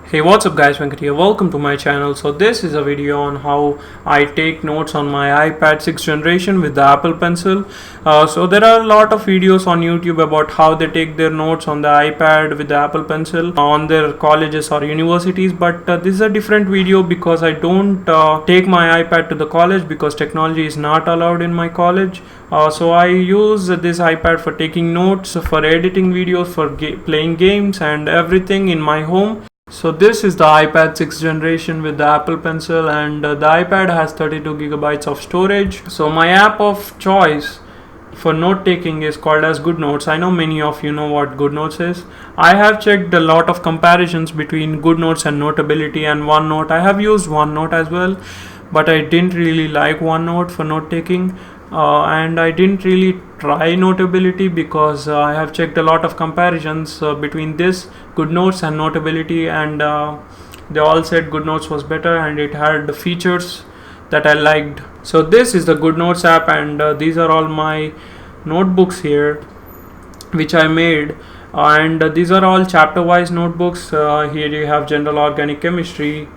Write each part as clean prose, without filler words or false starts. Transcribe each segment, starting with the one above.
Hey, what's up guys, Venkat here. Welcome to my channel. So this is a video on how I take notes on my iPad 6th generation with the Apple Pencil. So there are a lot of videos on YouTube about how they take their notes on the iPad with the Apple Pencil on their colleges or universities, but this is a different video because I don't take my iPad to the college because technology is not allowed in my college. So I use this iPad for taking notes, for editing videos, for playing games and everything in my home. So this is the iPad 6th generation with the Apple Pencil, and the iPad has 32 gigabytes of storage. So my app of choice for note taking is called as GoodNotes. I know many of you know what GoodNotes is. I have checked a lot of comparisons between GoodNotes and Notability and OneNote. I have used OneNote as well, but I didn't really like OneNote for note taking. And I didn't really try Notability because I have checked a lot of comparisons between this GoodNotes and Notability, and they all said GoodNotes was better and it had the features that I liked. So this is the GoodNotes app, and these are all my notebooks here which I made, and these are all chapter wise notebooks. Here you have general organic chemistry,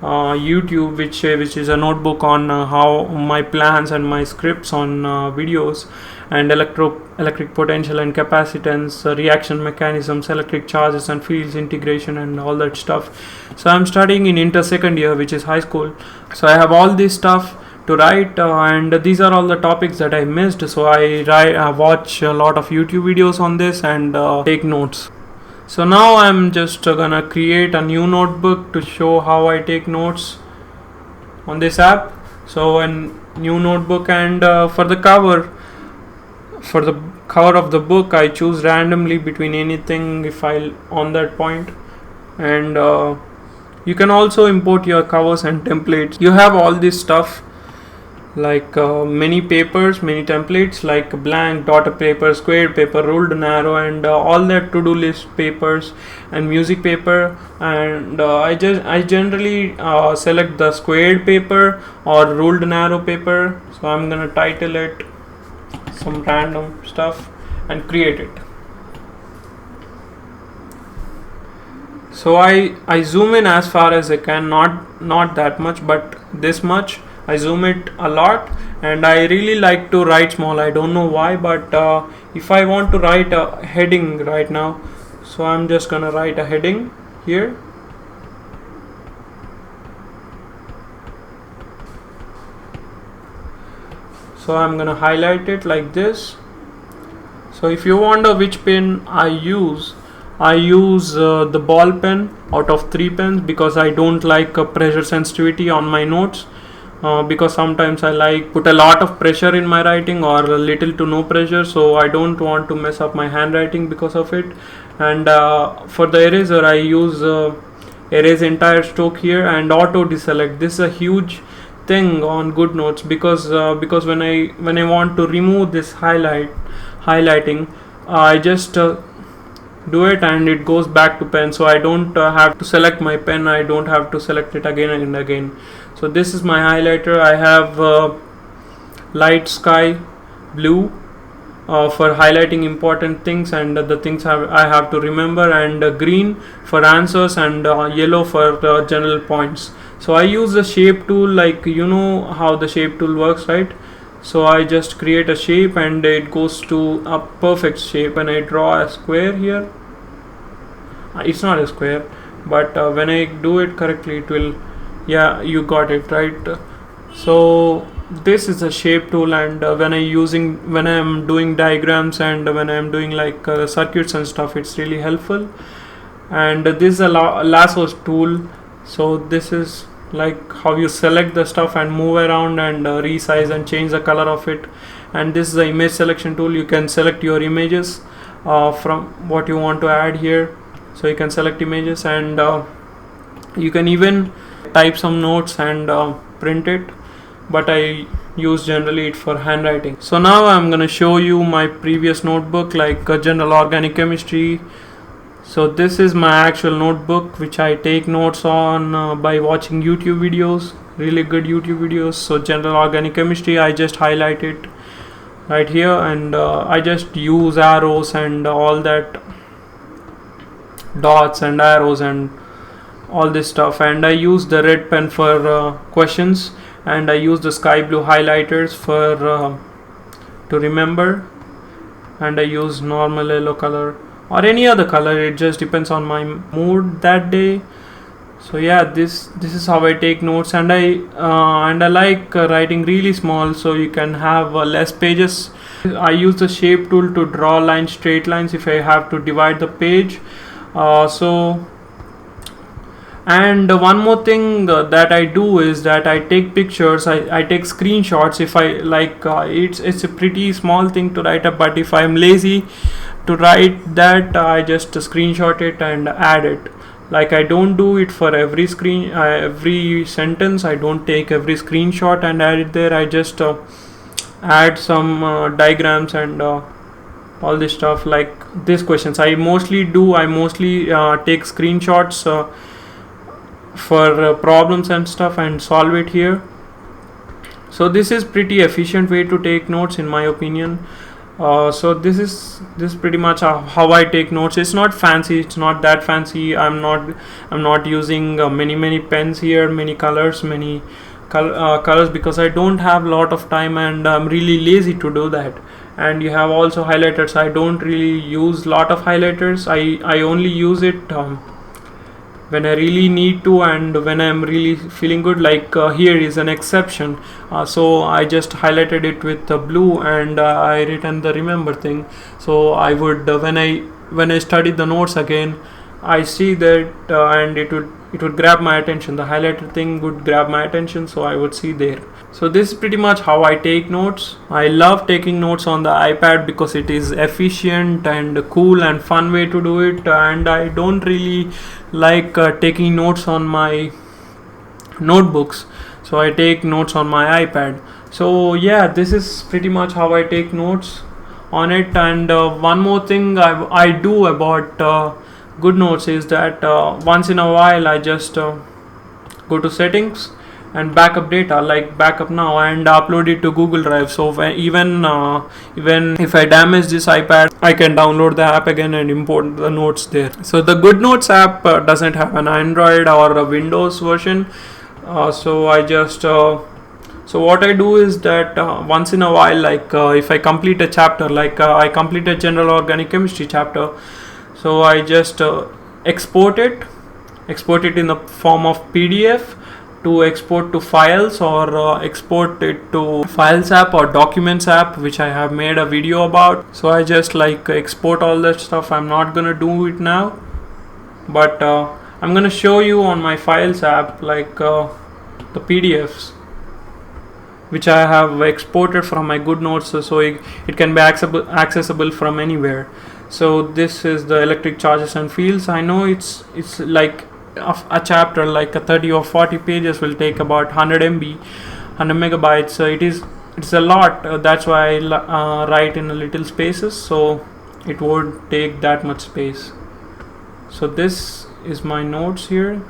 YouTube, which is a notebook on how my plans and my scripts on videos, and electric potential and capacitance, reaction mechanisms, electric charges and fields integration, and all that stuff. So I'm studying in inter second year, which is high school. So I have all this stuff to write, and these are all the topics that I missed. So I watch a lot of YouTube videos on this and take notes. So now I'm just gonna create a new notebook to show how I take notes on this app. So a new notebook, and for the cover of the book, I choose randomly between anything if I on that point. And you can also import your covers and templates. You have all this stuff like many papers, many templates like blank, dotted paper, squared paper, ruled and arrow, and all that to-do list papers and music paper. And I generally select the squared paper or ruled and arrow paper. So I'm gonna title it some random stuff and create it. So I zoom in as far as I can, not that much, but this much. I zoom it a lot, and I really like to write small. I don't know why, but if I want to write a heading right now, so I'm just gonna write a heading here. So I'm gonna highlight it like this. So if you wonder which pen I use the ball pen out of 3 pens because I don't like pressure sensitivity on my notes. Because sometimes I like put a lot of pressure in my writing or little to no pressure, so I don't want to mess up my handwriting because of it. And for the eraser, I use erase entire stroke here and auto deselect. This is a huge thing on GoodNotes because when I want to remove this highlighting, I just do it and it goes back to pen, so I don't have to select my pen. I don't have to select it again and again. So this is my highlighter. I have light sky blue for highlighting important things and the things I have to remember, and green for answers, and yellow for general points. So I use the shape tool, like you know how the shape tool works, right? So I just create a shape and it goes to a perfect shape, and I draw a square here. It's not a square, but when I do it correctly, it will. Yeah, you got it right. So this is a shape tool, and when I'm doing diagrams and when I'm doing like circuits and stuff, it's really helpful. And this is a lasso tool. So this is like how you select the stuff and move around and resize and change the color of it. And this is the image selection tool. You can select your images from what you want to add here. So you can select images, and you can even type some notes and print it, but I use generally it for handwriting. So now I'm gonna show you my previous notebook, like general organic chemistry. So this is my actual notebook which I take notes on by watching YouTube videos, really good YouTube videos. So general organic chemistry, I just highlight it right here, and I just use arrows and all that, dots and arrows and all this stuff. And I use the red pen for questions, and I use the sky blue highlighters for to remember, and I use normal yellow color or any other color. It just depends on my mood that day. So yeah, this is how I take notes. And I like writing really small, so you can have less pages. I use the shape tool to draw lines, straight lines, if I have to divide the page. And one more thing that I do is that I take pictures. I take screenshots if I like. It's a pretty small thing to write up, but if I'm lazy to write that, I just screenshot it and add it. Like, I don't do it for every every sentence. I don't take every screenshot and add it there. I just add some diagrams and all this stuff. Like these questions I mostly take screenshots for problems and stuff and solve it here. So this is pretty efficient way to take notes, in my opinion. So this is pretty much how I take notes. It's not fancy, it's not that fancy. I'm not using many pens here, many colors, colors, because I don't have a lot of time and I'm really lazy to do that. And you have also highlighters. I don't really use lot of highlighters. I only use it when I really need to, and when I'm really feeling good. Like here is an exception, so I just highlighted it with blue, and I written the remember thing. So I would when I studied the notes again, I see that and it would grab my attention. The highlighted thing would grab my attention, so I would see there. So this is pretty much how I take notes. I love taking notes on the iPad because it is efficient and cool and fun way to do it. And I don't really like taking notes on my notebooks, so I take notes on my iPad. So yeah, this is pretty much how I take notes on it. And one more thing I do about GoodNotes is that once in a while I just go to settings and backup data, like backup now, and upload it to Google Drive. So even if I damage this iPad, I can download the app again and import the notes there. So the GoodNotes app doesn't have an Android or a Windows version. So I just so what I do is that once in a while, like if I complete a chapter, like I completed general organic chemistry chapter, so I just export it in the form of PDF to export to files, or export it to Files app or Documents app, which I have made a video about. So I just like export all that stuff. I'm not gonna do it now, but I'm gonna show you on my Files app, like the PDFs which I have exported from my GoodNotes, so it can be accessible from anywhere. So this is the electric charges and fields. I know it's like a chapter, like a 30 or 40 pages will take about 100 MB, 100 megabytes. It's a lot. That's why I write in a little spaces, so it won't take that much space. So this is my notes here.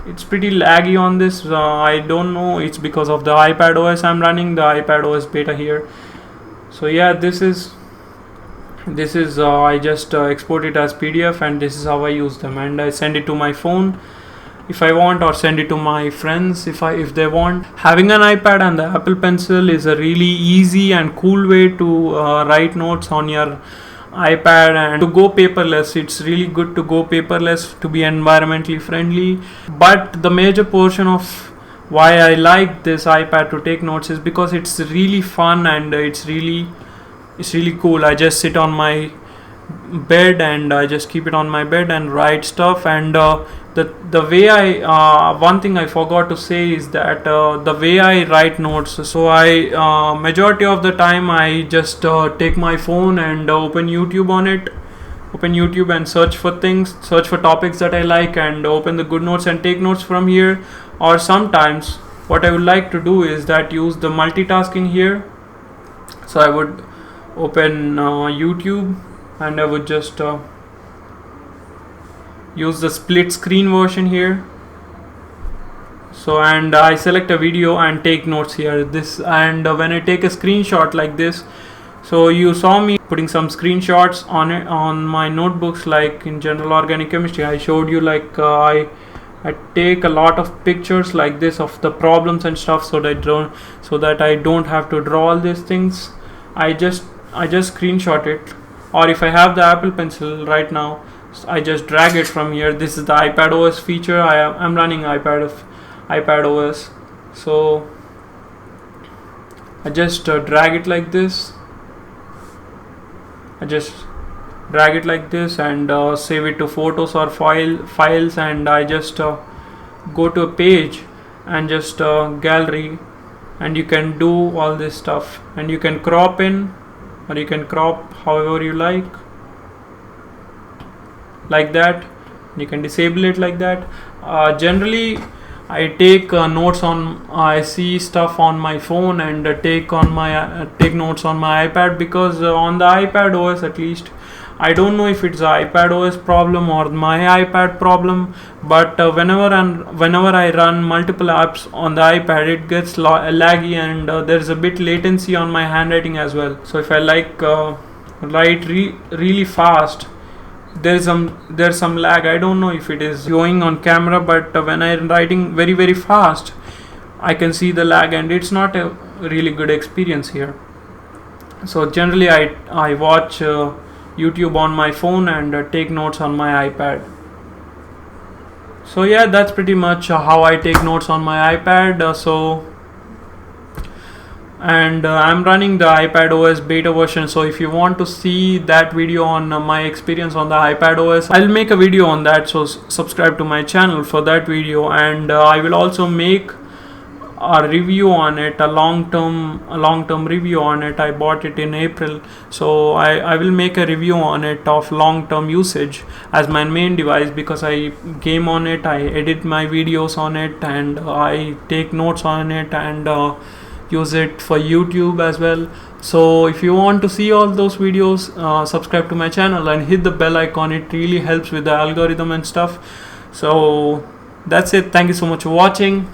It's pretty laggy on this. I don't know, it's because of the iPad OS I'm running, the iPad OS beta here. So yeah, this is I just export it as PDF, and this is how I use them. And I send it to my phone if I want, or send it to my friends if they want. Having an iPad and the Apple Pencil is a really easy and cool way to write notes on your iPad and to go paperless. It's really good to go paperless, to be environmentally friendly. But the major portion of why I like this iPad to take notes is because it's really fun and it's really cool. I just sit on my bed and I just keep it on my bed and write stuff. And the way I one thing I forgot to say is that the way I write notes, so I majority of the time I just take my phone and open YouTube and search for topics that I like, and open the GoodNotes and take notes from here. Or sometimes what I would like to do is that use the multitasking here. So I would open YouTube and I would just use the split screen version here. So and I select a video and take notes here. And when I take a screenshot like this, so you saw me putting some screenshots on my notebooks, like in general organic chemistry. I showed you like I I take a lot of pictures like this of the problems and stuff, so that I don't have to draw all these things. I just screenshot it, or if I have the Apple Pencil right now, I just drag it from here. This is the iPad OS feature. I'm running iPad OS, so I just drag it like this. I just drag it like this and save it to photos or files, and I just go to a page and just gallery, and you can do all this stuff, and you can crop in, or you can crop however you like that. You can disable it like that. Generally I take notes on I see stuff on my phone, and take notes on my iPad, because on the iPad OS, at least, I don't know if it's a iPad OS problem or my iPad problem, but whenever I run multiple apps on the iPad, it gets laggy, and there's a bit latency on my handwriting as well. So if I write really fast, there's some lag. I don't know if it is showing on camera, but when I'm writing very very fast, I can see the lag, and it's not a really good experience here. So generally I watch YouTube on my phone and take notes on my iPad. So yeah, that's pretty much how I take notes on my iPad. I'm running the iPad OS beta version, so if you want to see that video on my experience on the iPad OS, I'll make a video on that, so subscribe to my channel for that video. And I will also make a review on it, a long-term review on it. I bought it in April, so I will make a review on it of long-term usage as my main device, because I game on it, I edit my videos on it, and I take notes on it, and use it for YouTube as well. So if you want to see all those videos, subscribe to my channel and hit the bell icon. It really helps with the algorithm and stuff. So that's it. Thank you so much for watching.